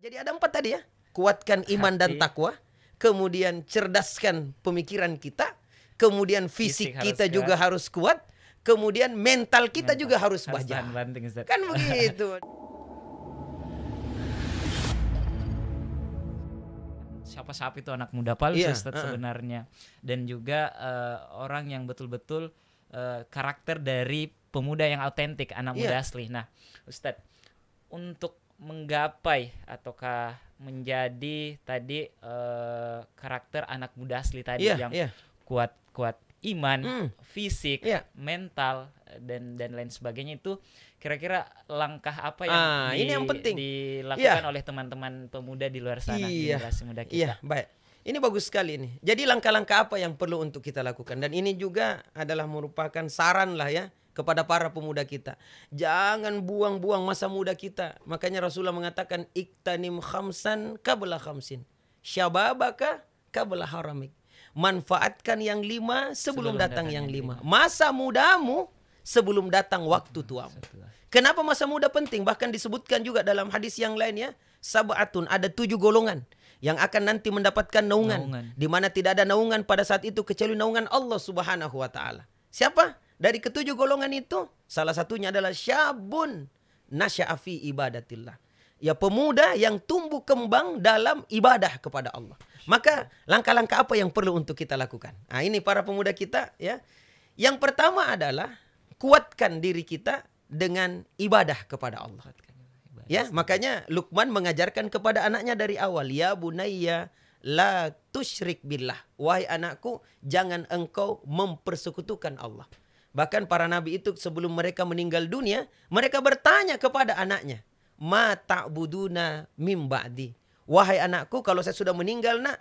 Jadi ada 4 tadi ya. Kuatkan iman dan takwa. Kemudian cerdaskan pemikiran kita. Kemudian fisik kita juga harus kuat. Kemudian mental kita juga harus baja. Kan begitu. Siapa itu anak muda palsu Ustaz sebenarnya. Dan juga orang yang betul-betul karakter dari pemuda yang autentik, anak muda asli. Nah Ustaz, untuk menggapai ataukah menjadi tadi karakter anak muda asli tadi yang kuat iman, fisik, mental dan lain sebagainya, itu kira-kira langkah apa yang ini yang penting dilakukan oleh teman-teman pemuda di luar sana, generasi muda kita? Iya, baik. Ini bagus sekali ini. Jadi langkah-langkah apa yang perlu untuk kita lakukan, dan ini juga adalah merupakan saran lah ya kepada para pemuda kita. Jangan buang-buang masa muda kita. Makanya Rasulullah mengatakan iktanim khamsan qabla khamsin. Syababaka qabla haramik. Manfaatkan yang 5 sebelum datang yang 5. Masa mudamu sebelum datang waktu tuamu. Kenapa masa muda penting? Bahkan disebutkan juga dalam hadis yang lain ya. Sab'atun, ada 7 golongan yang akan nanti mendapatkan naungan. Di mana tidak ada naungan pada saat itu kecuali naungan Allah Subhanahu wa taala. Siapa? Dari ke-7 golongan itu, salah satunya adalah syabun nasya'a fi ibadatillah. Ya, pemuda yang tumbuh kembang dalam ibadah kepada Allah. Maka langkah-langkah apa yang perlu untuk kita lakukan? Nah, ini para pemuda kita ya. Yang pertama adalah kuatkan diri kita dengan ibadah kepada Allah. Ya, makanya Luqman mengajarkan kepada anaknya dari awal, ya bunayya la tusyrik billah. Wahai anakku, jangan engkau mempersekutukan Allah. Bahkan para nabi itu sebelum mereka meninggal dunia, mereka bertanya kepada anaknya, ma ta'buduna mim ba'di. Wahai anakku, kalau saya sudah meninggal nak,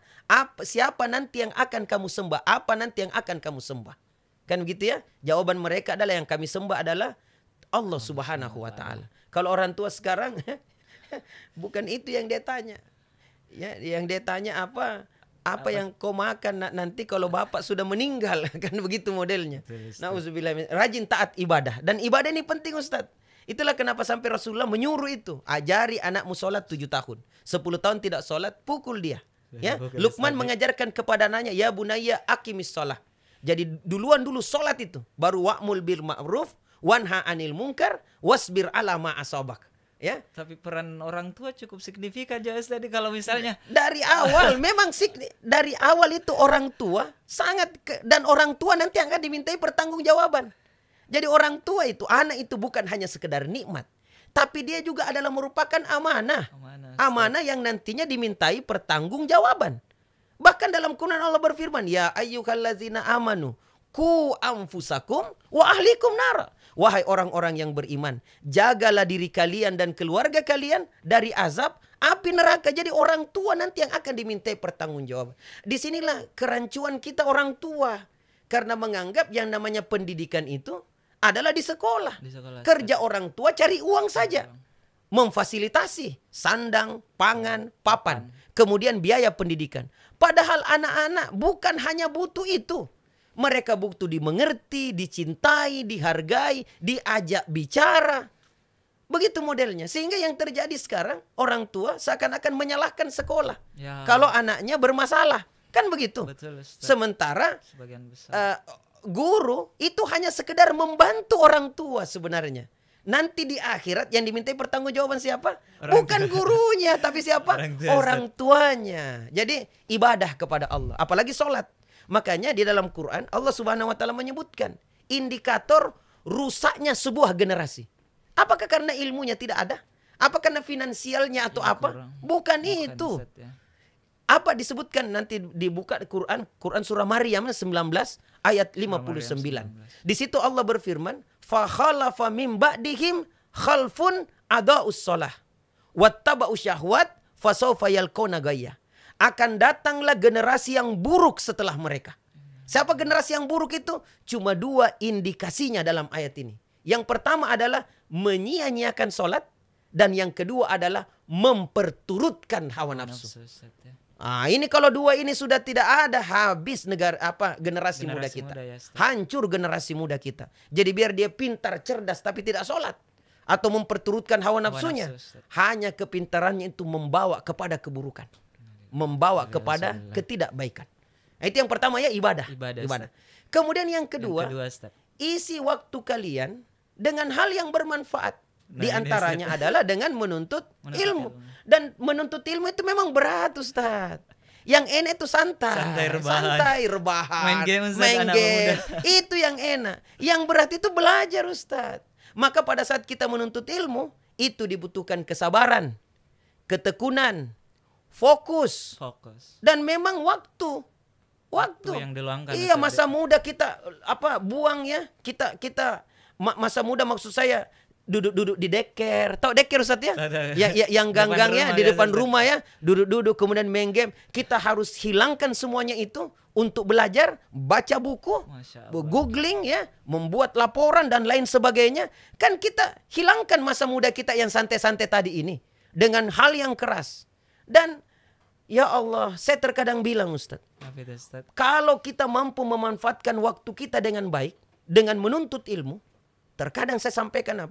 siapa nanti yang akan kamu sembah? Apa nanti yang akan kamu sembah? Kan begitu ya? Jawaban mereka adalah yang kami sembah adalah Allah Subhanahu wa taala. Kalau orang tua sekarang bukan itu yang dia tanya. Ya, yang dia tanya apa yang kau makan nanti kalau bapak sudah meninggal, kan begitu modelnya. Nauzubillah, rajin taat ibadah, dan ibadah ini penting Ustaz. Itulah kenapa sampai Rasulullah menyuruh itu, ajari anakmu sholat 7 tahun, 10 tahun tidak sholat pukul dia. Ya, Luqman mengajarkan kepada anaknya, ya bunayya aqimis sholah. Jadi dulu sholat itu, baru wa'mul bil ma'ruf wanha anil munkar wasbir ala ma asabak. Ya. Tapi peran orang tua cukup signifikan ya tadi kalau misalnya dari awal memang dari awal itu orang tua sangat dan orang tua nanti akan dimintai pertanggungjawaban. Jadi orang tua itu, anak itu bukan hanya sekedar nikmat, tapi dia juga adalah merupakan amanah. Amanah yang nantinya dimintai pertanggungjawaban. Bahkan dalam Quran Allah berfirman, ya ayyuhallazina amanu qu anfusakum wa ahlikum nar. Wahai orang-orang yang beriman, jagalah diri kalian dan keluarga kalian dari azab api neraka. Jadi orang tua nanti yang akan dimintai pertanggungjawaban. Disinilah kerancuan kita orang tua, karena menganggap yang namanya pendidikan itu adalah di sekolah. Kerja orang tua cari uang saja, memfasilitasi sandang, pangan, papan, kemudian biaya pendidikan. Padahal anak-anak bukan hanya butuh itu. Mereka butuh dimengerti, dicintai, dihargai, diajak bicara. Begitu modelnya. Sehingga yang terjadi sekarang, orang tua seakan-akan menyalahkan sekolah kalau anaknya bermasalah. Kan begitu. Betul, Ustaz. Sementara guru itu hanya sekedar membantu orang tua sebenarnya. Nanti di akhirat yang dimintai pertanggungjawaban siapa? Bukan gurunya, tapi siapa? Orang tuanya. Jadi ibadah kepada Allah, apalagi sholat. Makanya di dalam Quran Allah Subhanahu wa taala menyebutkan indikator rusaknya sebuah generasi. Apakah karena ilmunya tidak ada? Apa karena finansialnya atau apa? Bukan itu. Apa disebutkan nanti dibuka Quran surah Maryam 19 ayat 59. Di situ Allah berfirman, fa khalafa mim ba'dihim khalfun adaa'us shalah wattaba'u syahwat fasawfa yalqawna ghayya. Akan datanglah generasi yang buruk setelah mereka. Siapa generasi yang buruk itu? Cuma 2 indikasinya dalam ayat ini. Yang pertama adalah menyia-nyiakan sholat, dan yang kedua adalah memperturutkan hawa nafsu. Ini kalau 2 ini sudah tidak ada, habis generasi muda kita. Hancur generasi muda kita. Jadi biar dia pintar, cerdas tapi tidak sholat, atau memperturutkan hawa nafsunya. nafsu, Ustaz. Hanya kepintarannya itu membawa kepada keburukan, membawa kepada ketidakbaikan. Nah, itu yang pertama ya, ibadah. Ibadah. Kemudian yang kedua, Ustaz. isi waktu kalian dengan hal yang bermanfaat. Di Nah, ini, antaranya adalah dengan menuntut ilmu. ilmu. Dan menuntut ilmu itu memang berat, Ustaz. Yang enak itu santai rebahan, Main game, Ustaz, main anak game. muda. Itu yang enak. Yang berat itu belajar, Ustaz. Maka pada saat kita menuntut ilmu, itu dibutuhkan kesabaran, ketekunan, fokus, dan memang waktu yang diluangkan. Iya, masa muda kita buang ya. Kita masa muda, maksud saya duduk di deker. Tahu deker, Ustaz ya? Ya, yang ganggang ya, di depan rumah ya, duduk kemudian main game. Kita harus hilangkan semuanya itu untuk belajar, baca buku, googling ya, membuat laporan dan lain sebagainya. Kan kita hilangkan masa muda kita yang santai-santai tadi ini dengan hal yang keras. Dan ya Allah, saya terkadang bilang, Ustaz, kalau kita mampu memanfaatkan waktu kita dengan baik, dengan menuntut ilmu, terkadang saya sampaikan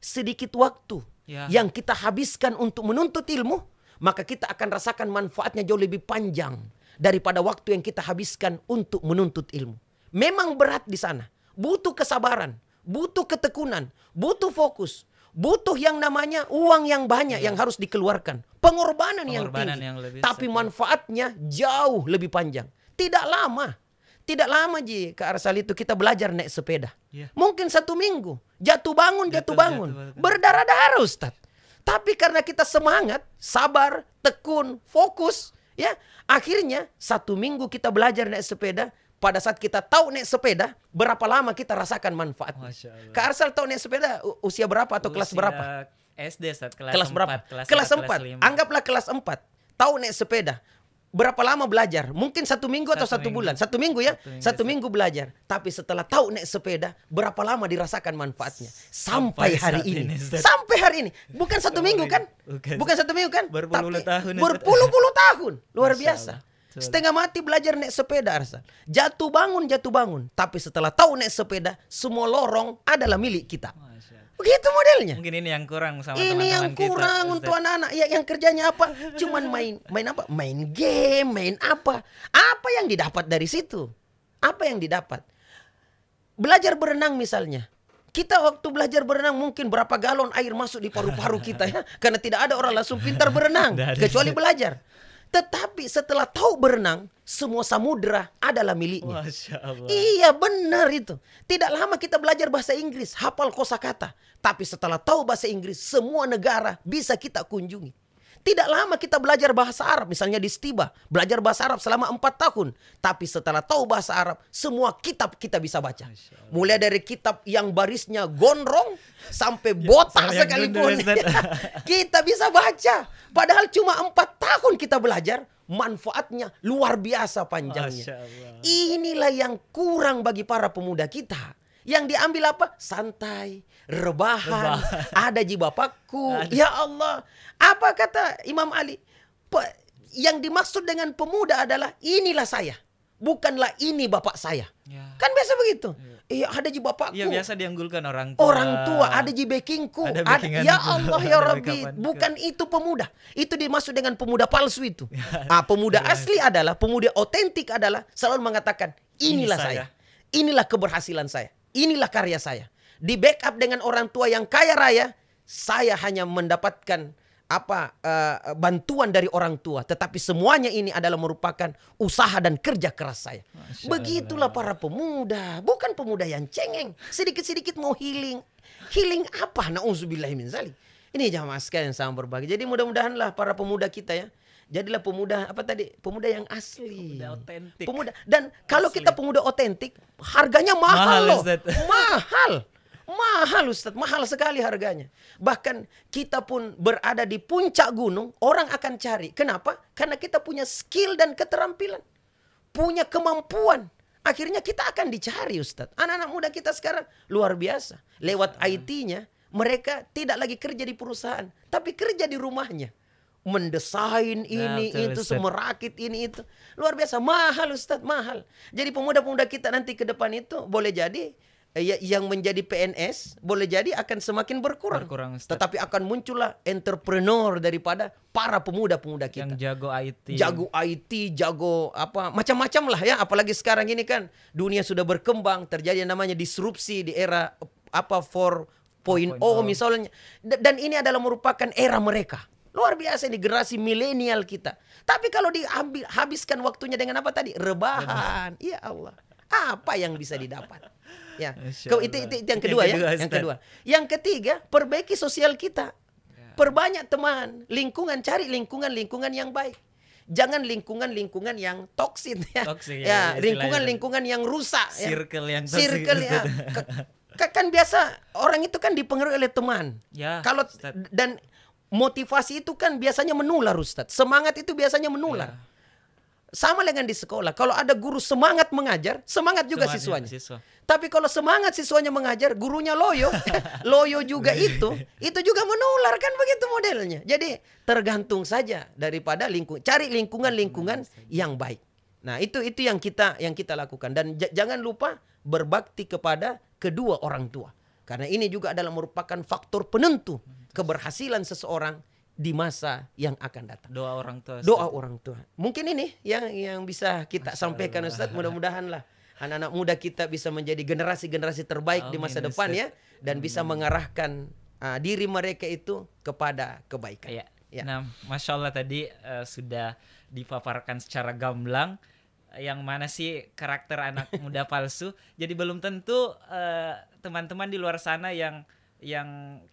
sedikit waktu yang kita habiskan untuk menuntut ilmu, maka kita akan rasakan manfaatnya jauh lebih panjang daripada waktu yang kita habiskan untuk menuntut ilmu. Memang berat di sana, butuh kesabaran, butuh ketekunan, butuh fokus, butuh yang namanya uang yang banyak yang harus dikeluarkan, pengorbanan yang tinggi, tapi manfaatnya jauh lebih panjang. Tidak lama Ji, Kak Arsal, itu kita belajar naik sepeda. Mungkin 1 minggu, jatuh bangun, berdarah-darah, Ustaz. Tapi karena kita semangat, sabar, tekun, fokus, ya, akhirnya 1 minggu kita belajar naik sepeda. Pada saat kita tahu naik sepeda, berapa lama kita rasakan manfaatnya. Kak Arsal tahu naik sepeda usia berapa atau kelas berapa? SD, Ustaz, kelas berapa? Kelas 4. Anggaplah kelas 4. Tahu naik sepeda. Berapa lama belajar? Mungkin 1 minggu atau 1 bulan. 1 minggu ya. 1 minggu belajar. Tapi setelah tahu naik sepeda, berapa lama dirasakan manfaatnya? Sampai hari ini. Sampai hari ini. Bukan 1 minggu kan? Bukan 1 minggu kan? Berpuluh-puluh tahun. Luar biasa. Setengah mati belajar naik sepeda, Arsal. Jatuh bangun. Tapi setelah tahu naik sepeda, semua lorong adalah milik kita. Begitu modelnya. Mungkin ini yang kurang sama teman-teman kita. Ini yang kurang untuk anak-anak. Ya, yang kerjanya apa? Cuman main apa? Main game, main apa? Apa yang didapat dari situ? Apa yang didapat? Belajar berenang misalnya. Kita waktu belajar berenang mungkin berapa galon air masuk di paru-paru kita ya. Karena tidak ada orang langsung pintar berenang. Kecuali belajar. Tetapi setelah tahu berenang, semua samudera adalah miliknya. Masya Allah. Iya, benar itu. Tidak lama kita belajar bahasa Inggris, hafal kosakata. Tapi setelah tahu bahasa Inggris, semua negara bisa kita kunjungi. Tidak lama kita belajar bahasa Arab, misalnya di Stiba, belajar bahasa Arab selama 4 tahun. Tapi setelah tahu bahasa Arab, semua kitab kita bisa baca. Mulai dari kitab yang barisnya gondrong sampai botak sekalipun. Kita bisa baca. Padahal cuma 4 tahun kita belajar, manfaatnya luar biasa panjangnya. Inilah yang kurang bagi para pemuda kita. Yang diambil apa? Santai, rebahan, ada ji bapakku. Ya Allah, apa kata Imam Ali? Yang dimaksud dengan pemuda adalah inilah saya, bukanlah ini bapak saya. Kan biasa begitu. Iya, ada ji bapakku. Iya, biasa dianggulkan orang tua. Ada ji backingku. Ya Allah ya Rabbi, bukan itu pemuda. Itu dimaksud dengan pemuda palsu itu. Pemuda asli adalah, pemuda otentik adalah selalu mengatakan inilah saya. Inilah keberhasilan saya. Inilah karya saya. Di backup dengan orang tua yang kaya raya, saya hanya mendapatkan bantuan dari orang tua. Tetapi semuanya ini adalah merupakan usaha dan kerja keras saya. Begitulah para pemuda. Bukan pemuda yang cengeng. Sedikit-sedikit mau healing. Healing apa? Na'udzubillahi min dzalik. Ini jamaah sekalian yang sama berbagi. Jadi mudah-mudahanlah para pemuda kita ya. Jadilah pemuda pemuda yang asli. Pemuda otentik. Dan kalau kita pemuda otentik, harganya mahal loh. Mahal Ustaz, mahal sekali harganya. Bahkan kita pun berada di puncak gunung, orang akan cari. Kenapa? Karena kita punya skill dan keterampilan. Punya kemampuan. Akhirnya kita akan dicari, Ustaz. Anak-anak muda kita sekarang luar biasa. Lewat IT-nya, mereka tidak lagi kerja di perusahaan, tapi kerja di rumahnya. Mendesain itu, merakit ini itu. Luar biasa, mahal Ustaz, mahal. Jadi pemuda-pemuda kita nanti ke depan itu boleh jadi yang menjadi PNS boleh jadi akan semakin berkurang Ustaz. Tetapi akan muncullah entrepreneur daripada para pemuda-pemuda kita. Yang jago IT. Jago IT, jago apa macam-macam lah ya. Apalagi sekarang ini kan dunia sudah berkembang, terjadi yang namanya disrupsi di era apa 4.0 misalnya. Dan ini adalah merupakan era mereka. Luar biasa ini generasi milenial kita. Tapi kalau dihabiskan waktunya dengan apa tadi? Rebahan. Ya Allah. Apa yang bisa didapat? Ya. Itu yang kedua ya. Yang kedua. Yang ketiga, perbaiki sosial kita. Perbanyak teman, cari lingkungan yang baik. Jangan lingkungan yang toksit ya. Lingkungan yang rusak ya. Circle ya. Kan biasa orang itu kan dipengaruhi oleh teman. Ya, kalau Ustaz. Dan motivasi itu kan biasanya menular, Ustadz. Semangat itu biasanya menular. Ya. Sama dengan di sekolah. Kalau ada guru semangat mengajar, semangat juga siswanya. Tapi kalau semangat siswanya mengajar, gurunya loyo, loyo juga itu juga menular, kan begitu modelnya. Jadi tergantung saja daripada cari lingkungan yang baik. Nah, itu yang kita lakukan, dan jangan lupa berbakti kepada kedua orang tua. Karena ini juga adalah merupakan faktor penentu keberhasilan seseorang di masa yang akan datang. Doa orang tua. Doa orang tua. Mungkin ini yang bisa kita sampaikan, Ustaz. Mudah-mudahan lah anak-anak muda kita bisa menjadi generasi-generasi terbaik di masa depan ya, dan bisa mengarahkan diri mereka itu kepada kebaikan. Ya. Nah, Masya Allah tadi sudah dipaparkan secara gamblang yang mana sih karakter anak muda palsu. Jadi belum tentu teman-teman di luar sana yang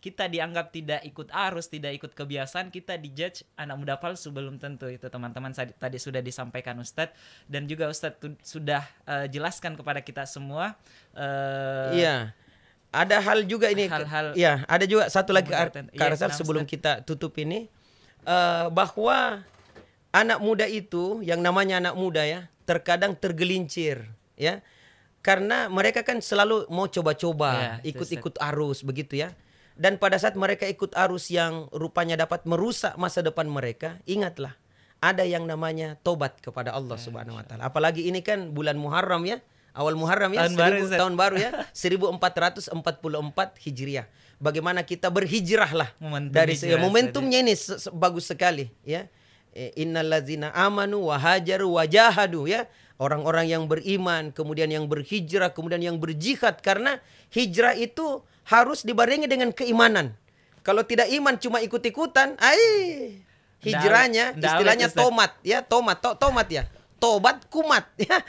kita dianggap tidak ikut arus, tidak ikut kebiasaan, kita dijudge anak muda palsu, belum tentu itu teman-teman. Tadi sudah disampaikan Ustadz, dan juga Ustadz sudah jelaskan kepada kita semua. Iya, ada hal juga ini. Ya, ada juga satu lagi Karsal sebelum kita tutup ini, bahwa anak muda itu, yang namanya anak muda ya, terkadang tergelincir ya. Karena mereka kan selalu mau coba-coba, ikut-ikut arus begitu ya. Dan pada saat mereka ikut arus yang rupanya dapat merusak masa depan mereka, ingatlah, ada yang namanya tobat kepada Allah Subhanahu wa taala. Apalagi ini kan bulan Muharram ya, awal Muharram ya, tahun baru ya, 1444 Hijriah. Bagaimana kita berhijrah lah dari momentumnya ini bagus sekali ya. Innallazina amanu wa hajaru wa jahadu ya. Orang-orang yang beriman, kemudian yang berhijrah, kemudian yang berjihad. Karena hijrah itu harus dibarengi dengan keimanan. Kalau tidak iman cuma ikut-ikutan, hijrahnya istilahnya tomat ya, tomat ya. Tobat kumat ya.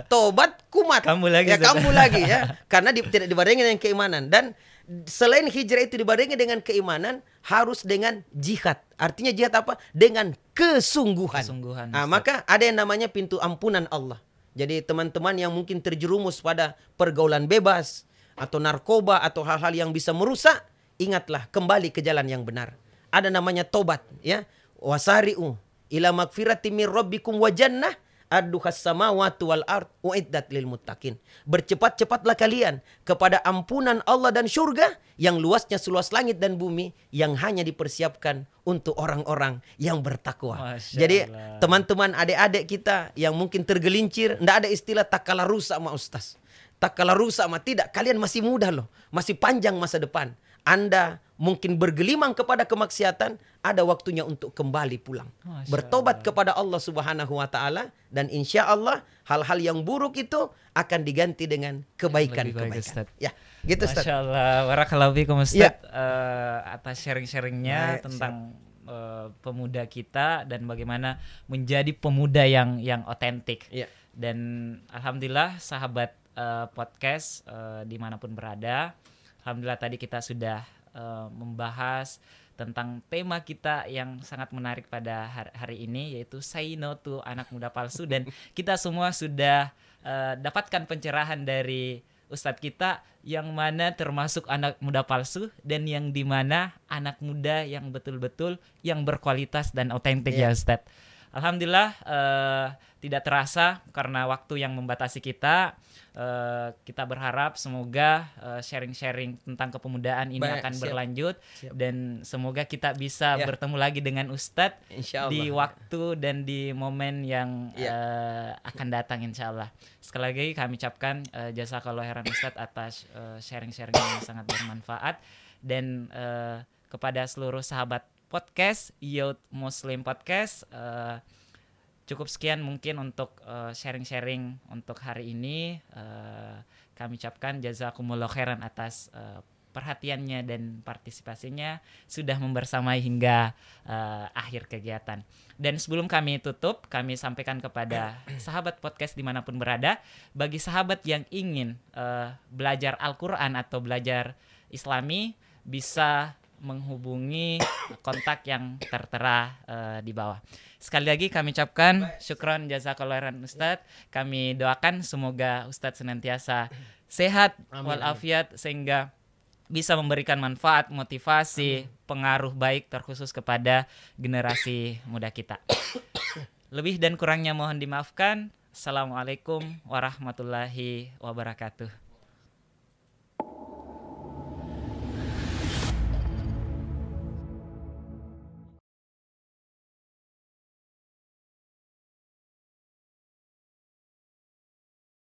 Tobat kumat. Kamu lagi ya. Karena tidak dibarengi dengan keimanan. Dan selain hijrah itu dibarengi dengan keimanan, harus dengan jihad. Artinya jihad apa? Dengan kesungguhan. Nah, maka ada yang namanya pintu ampunan Allah. Jadi teman-teman yang mungkin terjerumus pada pergaulan bebas atau narkoba atau hal-hal yang bisa merusak, ingatlah, kembali ke jalan yang benar. Ada namanya tobat ya. Wasari'u ila magfirati mir rabbikum wa jannah arduhas samawati wal ard uiddat lil muttaqin. Bercepat-cepatlah kalian kepada ampunan Allah dan surga yang luasnya seluas langit dan bumi, yang hanya dipersiapkan untuk orang-orang yang bertakwa. Jadi teman-teman, adik-adik kita yang mungkin tergelincir, enggak ada istilah tak kalah rusak ma ustaz. Tak kalah rusak ma, tidak, kalian masih muda loh, masih panjang masa depan. Anda mungkin bergelimang kepada kemaksiatan, ada waktunya untuk kembali pulang. Bertobat kepada Allah Subhanahu wa taala, dan insya Allah hal-hal yang buruk itu akan diganti dengan kebaikan-kebaikan. Ya, gitu Ustaz. Masya Allah, barakallahu fikum Ustaz atas sharing-sharingnya tentang pemuda kita dan bagaimana menjadi pemuda yang otentik. Dan alhamdulillah sahabat podcast dimanapun berada, alhamdulillah tadi kita sudah membahas tentang tema kita yang sangat menarik pada hari ini, yaitu say no to anak muda palsu. Dan kita semua sudah dapatkan pencerahan dari Ustadz kita, yang mana termasuk anak muda palsu dan yang dimana anak muda yang betul-betul yang berkualitas dan otentik ya Ustadz. Alhamdulillah tidak terasa karena waktu yang membatasi kita. Kita berharap semoga sharing-sharing tentang kepemudaan ini akan berlanjut. Dan semoga kita bisa bertemu lagi dengan Ustadz di waktu dan di momen yang akan datang insyaallah. Sekali lagi kami ucapkan jazakallahu khairan Ustadz atas sharing-sharing yang sangat bermanfaat. Dan kepada seluruh sahabat podcast Youth Muslim Podcast, cukup sekian mungkin untuk sharing-sharing untuk hari ini. Kami ucapkan jazakumullah khairan atas perhatiannya dan partisipasinya sudah membersamai hingga akhir kegiatan. Dan sebelum kami tutup, kami sampaikan kepada sahabat podcast dimanapun berada, bagi sahabat yang ingin belajar Al-Quran atau belajar Islami, bisa menghubungi kontak yang tertera di bawah. Sekali lagi kami ucapkan syukron jazakallahu khairan Ustadz. Kami doakan semoga Ustadz senantiasa sehat walafiat sehingga bisa memberikan manfaat, motivasi, pengaruh baik terkhusus kepada generasi muda kita. Lebih dan kurangnya mohon dimaafkan. Assalamualaikum warahmatullahi wabarakatuh.